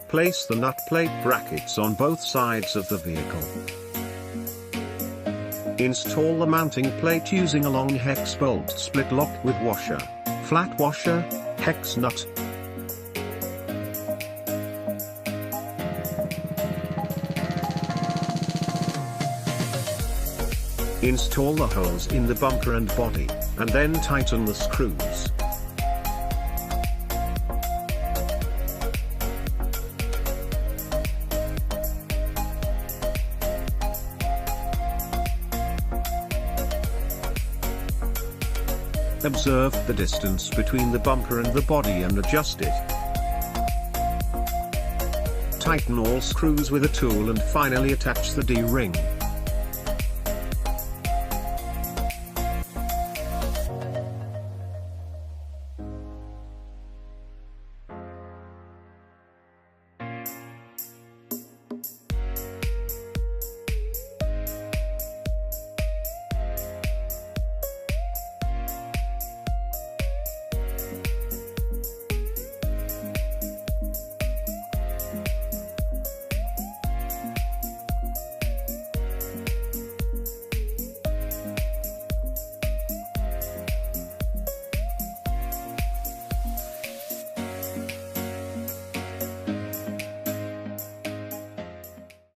Place the nut plate brackets on both sides of the vehicle. Install the mounting plate using a long hex bolt split lock with washer, flat washer, hex nut. Install the holes in the bumper and body, and then tighten the screws. Observe the distance between the bumper and the body and adjust it. Tighten all screws with a tool and finally attach the D-ring.